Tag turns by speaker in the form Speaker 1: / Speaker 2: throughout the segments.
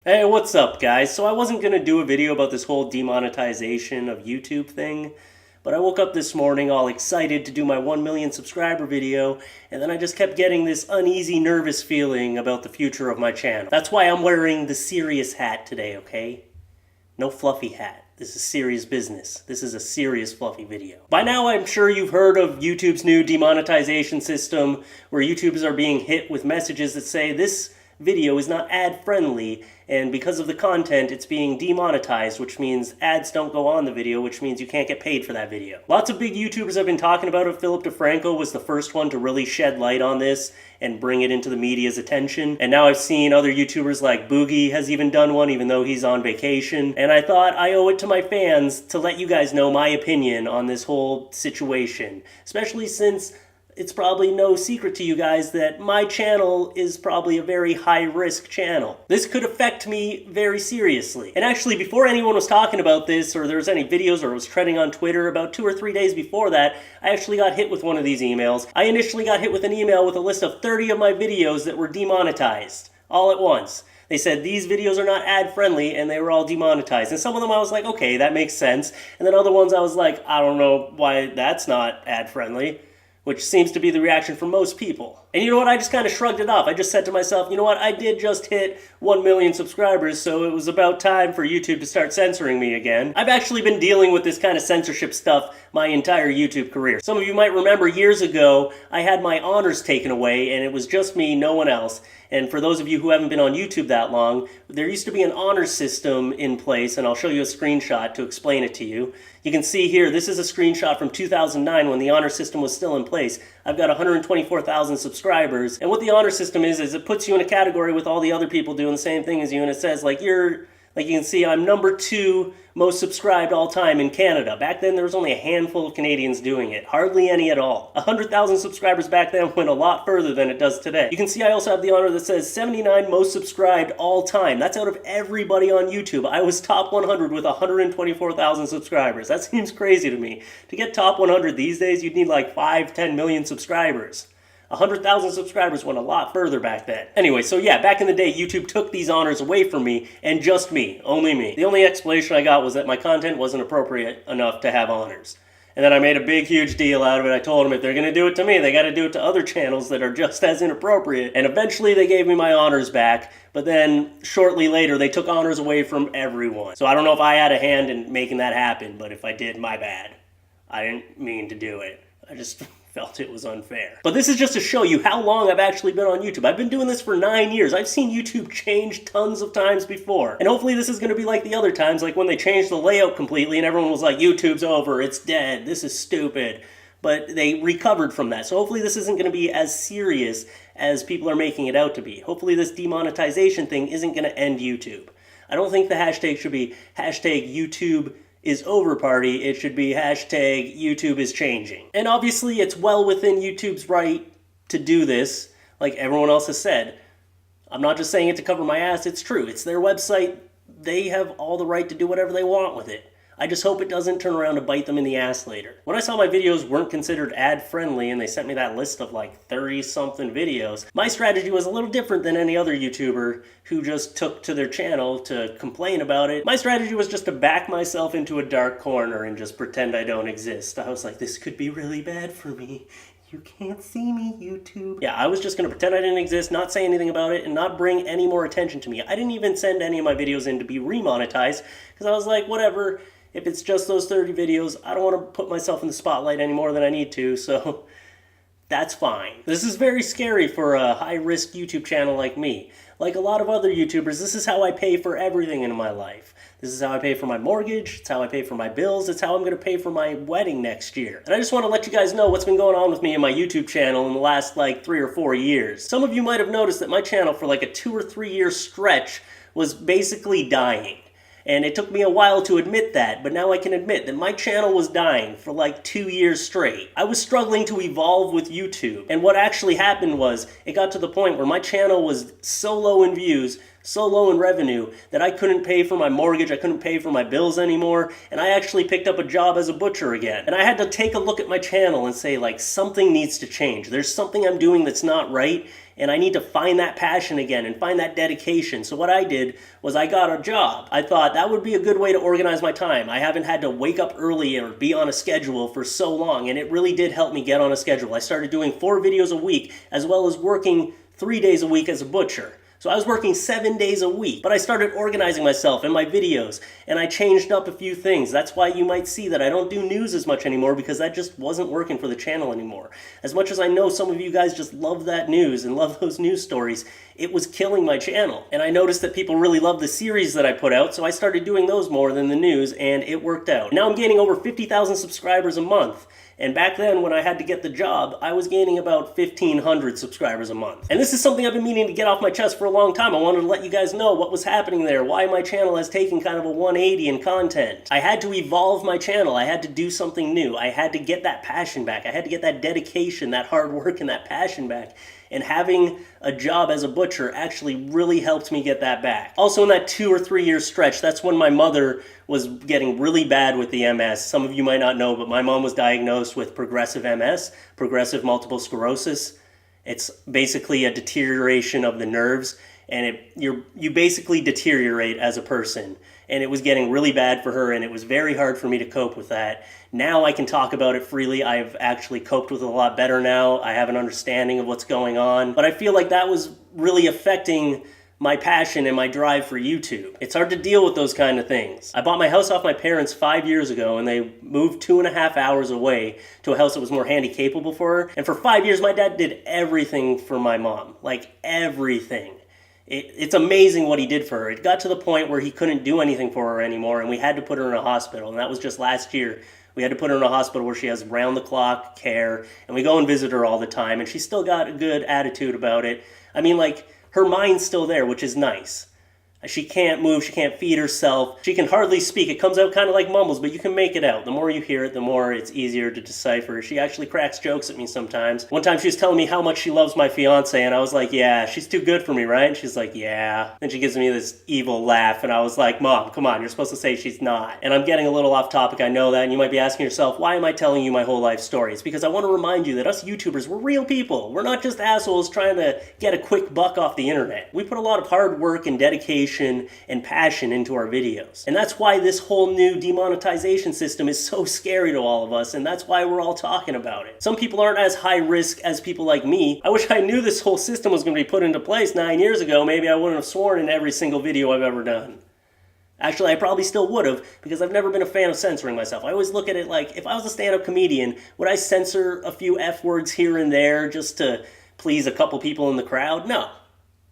Speaker 1: Hey, what's up, guys? So I wasn't going to do a video about this whole demonetization of YouTube thing, but I woke up this morning all excited to do my 1 million subscriber video, and then I just kept getting this uneasy, nervous feeling about the future of my channel. That's why I'm wearing the serious hat today, okay? No fluffy hat. This is serious business. This is a serious Fluffee video. By now, I'm sure you've heard of YouTube's new demonetization system, where YouTubers are being hit with messages that say this video is not ad-friendly, and because of the content, it's being demonetized, which means ads don't go on the video, which means you can't get paid for that video. Lots of big YouTubers have been talking about it. Philip DeFranco was the first one to really shed light on this and bring it into the media's attention. And now I've seen other YouTubers like Boogie has even done one, even though he's on vacation. And I thought I owe it to my fans to let you guys know my opinion on this whole situation, especially since it's probably no secret to you guys that my channel is probably a very high-risk channel. This could affect me very seriously. And actually, before anyone was talking about this, or there was any videos, or it was trending on Twitter, about 2 or 3 days before that, I actually got hit with one of these emails. I initially got hit with an email with a list of 30 of my videos that were demonetized, all at once. They said these videos are not ad-friendly, and they were all demonetized. And some of them I was like, okay, that makes sense. And then other ones I was like, I don't know why that's not ad-friendly, which seems to be the reaction from most people. And you know what, I just kind of shrugged it off. I just said to myself, you know what, I did just hit 1 million subscribers, so it was about time for YouTube to start censoring me again. I've actually been dealing with this kind of censorship stuff my entire YouTube career. Some of you might remember years ago, I had my honors taken away, and it was just me, no one else. And for those of you who haven't been on YouTube that long, there used to be an honor system in place, and I'll show you a screenshot to explain it to you. You can see here, this is a screenshot from 2009 when the honor system was still in place. I've got 124,000 subscribers, and what the honor system is it puts you in a category with all the other people doing the same thing as you, and it says, like you can see, I'm number 2 most subscribed all time in Canada. Back then, there was only a handful of Canadians doing it. Hardly any at all. 100,000 subscribers back then went a lot further than it does today. You can see I also have the honor that says 79 most subscribed all time. That's out of everybody on YouTube. I was top 100 with 124,000 subscribers. That seems crazy to me. To get top 100 these days, you'd need like 5-10 million subscribers. 100,000 subscribers went a lot further back then. Anyway, so yeah, back in the day, YouTube took these honors away from me, and just me, only me. The only explanation I got was that my content wasn't appropriate enough to have honors. And then I made a big, huge deal out of it. I told them if they're gonna do it to me, they gotta do it to other channels that are just as inappropriate. And eventually they gave me my honors back, but then shortly later, they took honors away from everyone. So I don't know if I had a hand in making that happen, but if I did, my bad. I didn't mean to do it. I just felt it was unfair. But this is just to show you how long I've actually been on YouTube. I've been doing this for 9 years. I've seen YouTube change tons of times before. And hopefully this is going to be like the other times, like when they changed the layout completely and everyone was like, YouTube's over, it's dead, this is stupid. But they recovered from that. So hopefully this isn't going to be as serious as people are making it out to be. Hopefully this demonetization thing isn't going to end YouTube. I don't think the hashtag should be hashtag YouTube is over party. It should be hashtag YouTube is changing. And obviously it's well within YouTube's right to do this, like everyone else has said. I'm not just saying it to cover my ass, it's true. It's their website. They have all the right to do whatever they want with it. I just hope it doesn't turn around to bite them in the ass later. When I saw my videos weren't considered ad-friendly and they sent me that list of like 30-something videos, my strategy was a little different than any other YouTuber who just took to their channel to complain about it. My strategy was just to back myself into a dark corner and just pretend I don't exist. I was like, this could be really bad for me. You can't see me, YouTube. Yeah, I was just gonna pretend I didn't exist, not say anything about it, and not bring any more attention to me. I didn't even send any of my videos in to be remonetized, because I was like, whatever. If it's just those 30 videos, I don't want to put myself in the spotlight any more than I need to, so that's fine. This is very scary for a high-risk YouTube channel like me. Like a lot of other YouTubers, this is how I pay for everything in my life. This is how I pay for my mortgage, it's how I pay for my bills, it's how I'm going to pay for my wedding next year. And I just want to let you guys know what's been going on with me and my YouTube channel in the last like 3 or 4 years. Some of you might have noticed that my channel for like a 2 or 3 year stretch was basically dying. And it took me a while to admit that, but now I can admit that my channel was dying for like 2 years straight. I was struggling to evolve with YouTube. And what actually happened was, it got to the point where my channel was so low in views so low in revenue that I couldn't pay for my mortgage, I couldn't pay for my bills anymore, and I actually picked up a job as a butcher again. And I had to take a look at my channel and say, like, something needs to change. There's something I'm doing that's not right, and I need to find that passion again and find that dedication. So what I did was I got a job. I thought that would be a good way to organize my time. I haven't had to wake up early or be on a schedule for so long, and it really did help me get on a schedule. I started doing 4 videos a week, as well as working 3 days a week as a butcher. So I was working 7 days a week, but I started organizing myself and my videos, and I changed up a few things. That's why you might see that I don't do news as much anymore, because that just wasn't working for the channel anymore. As much as I know some of you guys just love that news and love those news stories, it was killing my channel. And I noticed that people really love the series that I put out, so I started doing those more than the news, and it worked out. Now I'm gaining over 50,000 subscribers a month. And back then, when I had to get the job, I was gaining about 1,500 subscribers a month. And this is something I've been meaning to get off my chest for a long time. I wanted to let you guys know what was happening there, why my channel has taken kind of a 180 in content. I had to evolve my channel. I had to do something new. I had to get that passion back. I had to get that dedication, that hard work, and that passion back. And having a job as a butcher actually really helped me get that back. Also, in that 2 or 3 year stretch, that's when my mother was getting really bad with the MS. Some of you might not know, but my mom was diagnosed with progressive MS, progressive multiple sclerosis. It's basically a deterioration of the nerves, and you basically deteriorate as a person. And it was getting really bad for her, and it was very hard for me to cope with that. Now I can talk about it freely. I've actually coped with it a lot better now. I have an understanding of what's going on. But I feel like that was really affecting my passion and my drive for YouTube. It's hard to deal with those kind of things. I bought my house off my parents 5 years ago, and they moved 2.5 hours away to a house that was more handy capable for her. And for 5 years, my dad did everything for my mom. Like, everything. It's amazing what he did for her. It got to the point where he couldn't do anything for her anymore, and we had to put her in a hospital, and that was just last year. We had to put her in a hospital where she has round-the-clock care, and we go and visit her all the time, and she's still got a good attitude about it. I mean, like, her mind's still there, which is nice. She can't move, she can't feed herself, she can hardly speak. It comes out kind of like mumbles, but you can make it out. The more you hear it, the more it's easier to decipher. She actually cracks jokes at me sometimes. One time she was telling me how much she loves my fiance, and I was like, yeah, she's too good for me, right? And she's like, yeah. Then she gives me this evil laugh, and I was like, Mom, come on, you're supposed to say she's not. And I'm getting a little off topic, I know that, and you might be asking yourself, why am I telling you my whole life story? It's because I want to remind you that us YouTubers, we're real people. We're not just assholes trying to get a quick buck off the internet. We put a lot of hard work and dedication and passion into our videos. And that's why this whole new demonetization system is so scary to all of us, and that's why we're all talking about it. Some people aren't as high risk as people like me. I wish I knew this whole system was going to be put into place 9 years ago. Maybe I wouldn't have sworn in every single video I've ever done. Actually, I probably still would have, because I've never been a fan of censoring myself. I always look at it like, if I was a stand-up comedian, would I censor a few F words here and there just to please a couple people in the crowd? No.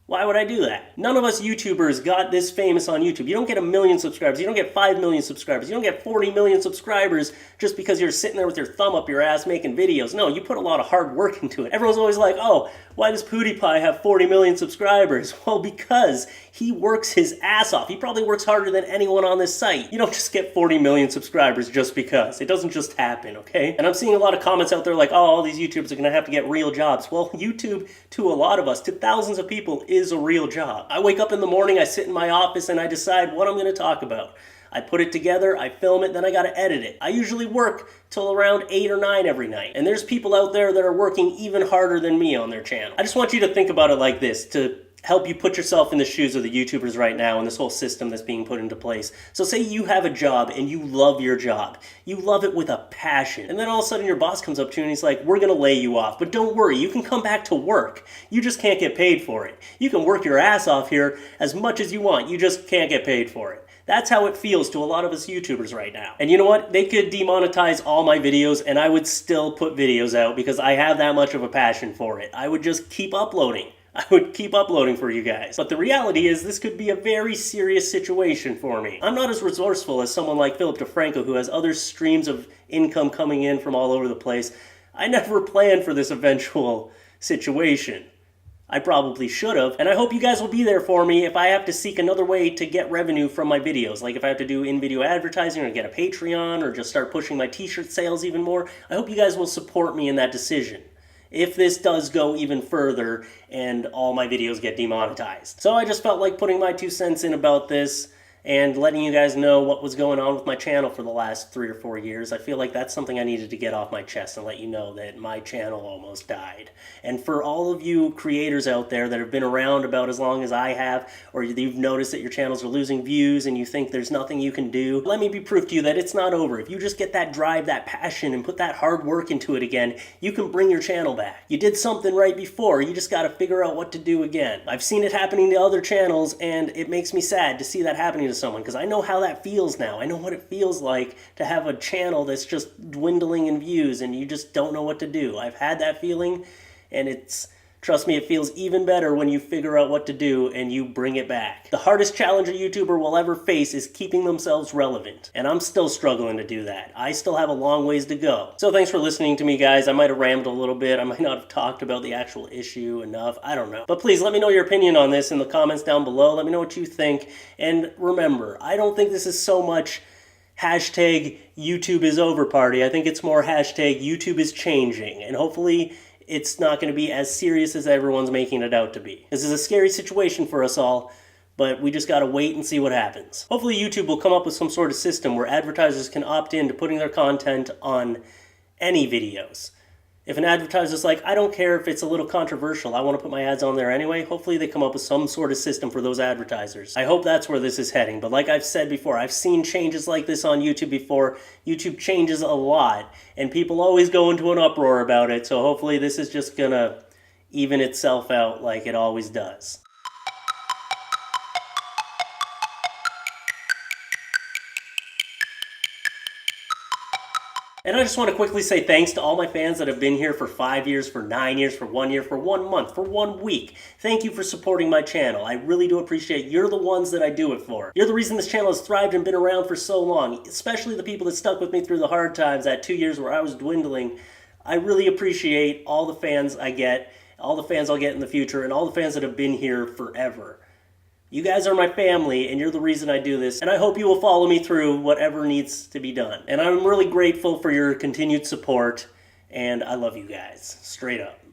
Speaker 1: Why would I do that? None of us YouTubers got this famous on YouTube. You don't get 1 million subscribers. You don't get 5 million subscribers. You don't get 40 million subscribers just because you're sitting there with your thumb up your ass making videos. No, you put a lot of hard work into it. Everyone's always like, oh, why does PewDiePie have 40 million subscribers? Well, because he works his ass off. He probably works harder than anyone on this site. You don't just get 40 million subscribers just because. It doesn't just happen, okay? And I'm seeing a lot of comments out there like, oh, all these YouTubers are gonna have to get real jobs. Well, YouTube, to a lot of us, to thousands of people, is a real job. I wake up in the morning, I sit in my office, and I decide what I'm gonna talk about. I put it together, I film it, then I gotta edit it. I usually work till around 8 or 9 every night. And there's people out there that are working even harder than me on their channel. I just want you to think about it like this, to help you put yourself in the shoes of the YouTubers right now and this whole system that's being put into place. So say you have a job and you love your job. You love it with a passion. And then all of a sudden your boss comes up to you and he's like, we're gonna lay you off. But don't worry, you can come back to work. You just can't get paid for it. You can work your ass off here as much as you want. You just can't get paid for it. That's how it feels to a lot of us YouTubers right now. And you know what? They could demonetize all my videos and I would still put videos out because I have that much of a passion for it. I would just keep uploading. I would keep uploading for you guys. But the reality is this could be a very serious situation for me. I'm not as resourceful as someone like Philip DeFranco who has other streams of income coming in from all over the place. I never planned for this eventual situation. I probably should have, and I hope you guys will be there for me if I have to seek another way to get revenue from my videos. Like if I have to do in-video advertising or get a Patreon or just start pushing my t-shirt sales even more. I hope you guys will support me in that decision. if this does go even further and all my videos get demonetized. So I just felt like putting my 2 cents in about this and letting you guys know what was going on with my channel for the last 3 or 4 years. I feel like that's something I needed to get off my chest and let you know that my channel almost died. And for all of you creators out there that have been around about as long as I have, or you've noticed that your channels are losing views and you think there's nothing you can do, let me be proof to you that it's not over. If you just get that drive, that passion, and put that hard work into it again, you can bring your channel back. You did something right before, you just gotta figure out what to do again. I've seen it happening to other channels, and it makes me sad to see that happening to someone, because I know how that feels now. I know what it feels like to have a channel that's just dwindling in views and you just don't know what to do. I've had that feeling, and trust me, it feels even better when you figure out what to do and you bring it back. The hardest challenge a YouTuber will ever face is keeping themselves relevant, and I'm still struggling to do that. I still have a long ways to go. So thanks for listening to me, guys. I might have rambled a little bit. I might not have talked about the actual issue enough. I don't know. But please let me know your opinion on this in the comments down below. Let me know what you think. And remember, I don't think this is so much hashtag YouTube is over party. I think it's more hashtag YouTube is changing. And hopefully it's not going to be as serious as everyone's making it out to be. This is a scary situation for us all, but we just got to wait and see what happens. Hopefully YouTube will come up with some sort of system where advertisers can opt in to putting their content on any videos. If an advertiser's like, I don't care if it's a little controversial, I want to put my ads on there anyway, hopefully they come up with some sort of system for those advertisers. I hope that's where this is heading, but like I've said before, I've seen changes like this on YouTube before. YouTube changes a lot, and people always go into an uproar about it, so hopefully this is just gonna even itself out like it always does. And I just want to quickly say thanks to all my fans that have been here for 5 years, for 9 years, for 1 year, for 1 month, for 1 week. Thank you for supporting my channel. I really do appreciate it. You're the ones that I do it for. You're the reason this channel has thrived and been around for so long, especially the people that stuck with me through the hard times, that 2 years where I was dwindling. I really appreciate all the fans I get, all the fans I'll get in the future, and all the fans that have been here forever. You guys are my family, and you're the reason I do this, and I hope you will follow me through whatever needs to be done. And I'm really grateful for your continued support, and I love you guys, straight up.